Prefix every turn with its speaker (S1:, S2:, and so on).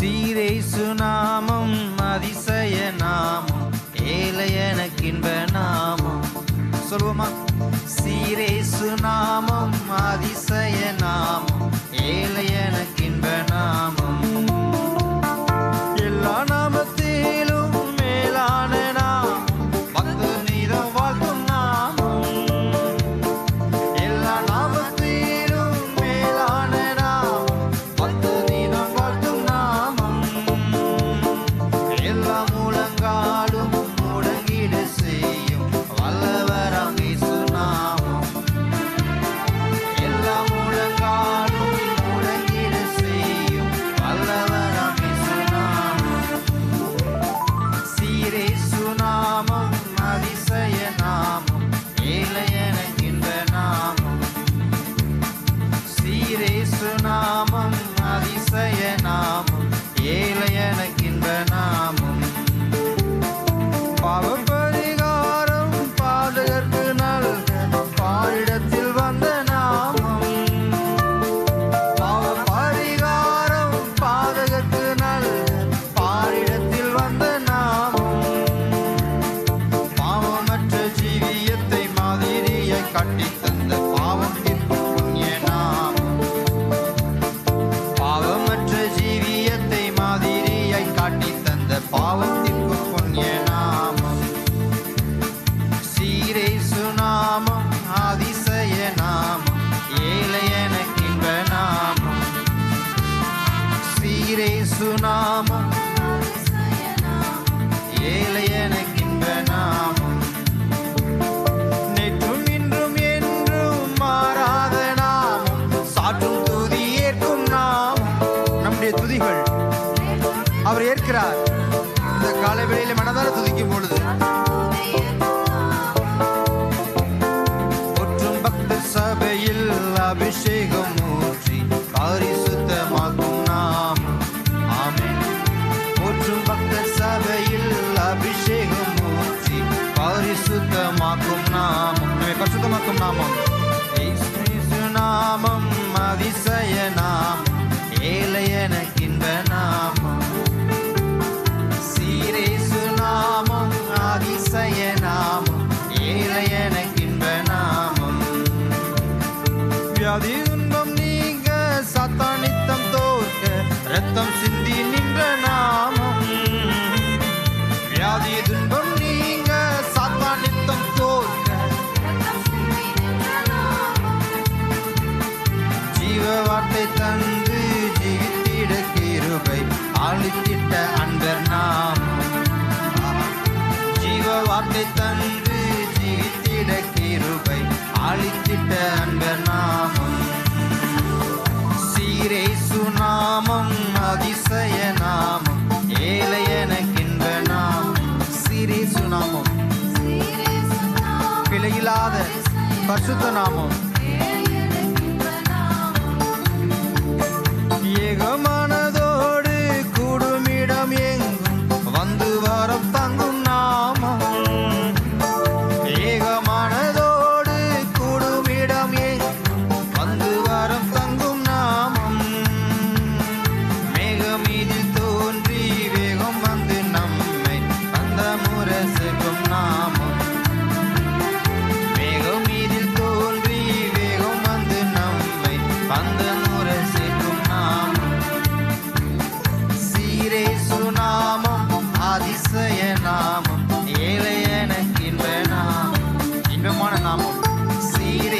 S1: சீரேசு நாமம் அதிசய நாமம், ஏழை எனக்கின்ப நாமம். சொல்லுவோமா? சீரேசு நாமம் அதிசய நாமம், ஏழை எனக்கின்ப நாமம். எல்லா நாமத்திலும் மேலான நாமம், பக்த நீரம் வாழ்த்தும் நாமம். எல்லா நாமத்திலும் மேலான நாமம், பக்த நீரம் வாழ்த்தும் நாமம். எல்லா முழங்காலும் முடங்கிட செய்யும் வல்லவராம் இயேசு நாமம். எல்லா முழங்காலும் முடங்கிட செய்யும் வல்லவராம் இயேசு நாமம். சீரேசு நாமம் அதிசய நாமம், ஏழை எனக்கின்ற நாமம். சீரேசு நாமம் அதிசய நாமம், ஏழை எனக்கின்ற நாமம். பாவ பரிகாரம் பாதகர்க்கு நல்க பாரிடத்தில் வந்த நாமம். பாவ பரிகாரம் பாதகர்க்கு நல்க பாரிடத்தில் வந்த நாமம். பாவமற்ற ஜீவியத்தை மாதிரியை கட்டித் தந்த பாவத்திற்கு புண்ணிய நாமம். பாவமற்ற ஜீவியத்தை மாதிரியை காட்டித் தந்த பாவத்திற்கு புண்ணிய நாமம். சீரேசு நாமம் அதிசய நாமம், ஏழை எனக்கின்ப நாமம். சீரேசு நாமம் ஏழை எனக்கின்ப நாமம். நேற்றும் இன்றும் என்றும் மாறாத நாமம், சாற்றும் துதி ஏற்கும் நாமம். நம்முடைய துதிகள் அவர் ஏற்கிறார். இந்த காலை வேளையிலே மனதார துதிக்கும் பொழுது ஒற்றும் பக்தர் சபையில் அபிஷேகம் ஊற்றி பரிசுத்தமாக்கும் நாமம். ஆமென். ஒற்றும் பக்தர் சபையில் அபிஷேகம் ஊற்றி பரிசுத்தமாக்கும் நாமம். நம்மை பரிசுத்தமாக்கும் நாமம். இயேசு நாமம் அதிசய நாமம், ஏழை எனக்கின்ற நாமம். சீரேசு நாமம் அதிசய நாமம், ஏழை எனக்கின்ற நாமம். வியாதி துன்பம் நீங்க சாத்தான் நித்தம் தோற்க ரத்தம் சிந்தி நின்ற நாமம். வியாதி துன்பம் நீங்க சாத்தான் நித்தம் தோற்க ஜீவ வார்த்தை தந்து ஜீவித்திட கிருபை அளித்திட்ட அன்பர் நாமம். ஜீவ வார்த்தை தந்து ஜீவித்திட கிருபை அளித்திட்ட அன்பர் நாமம். சீரேசு நாமம் அதிசய நாமம், ஏழை எனக்கின்ற நாமம். சீரேசு நாமம் பிழையில்லாத பரிசுத்த நாமம். ஏகமானதோடு கூடுமிடம் எங்கும் வந்து வாரம் தங்கும் நாமம். ஏகமானதோடு கூடுமிடம் எங்கும் வந்து வாரம் தங்கும் நாமம். மேகம் இதில் தோன்றி வேகம் வந்து நம்மை அந்த முரசுக்கும் நாமம். மேகம் இதில் தோன்றி வேகம் வந்து நம்மை அந்த முரசுக்கும் நாமம். சீரேசு நாமம் அதிசய நாமம், ஏழை எனக்கின்ற நாமம். இன்பமான நாமம். சீரே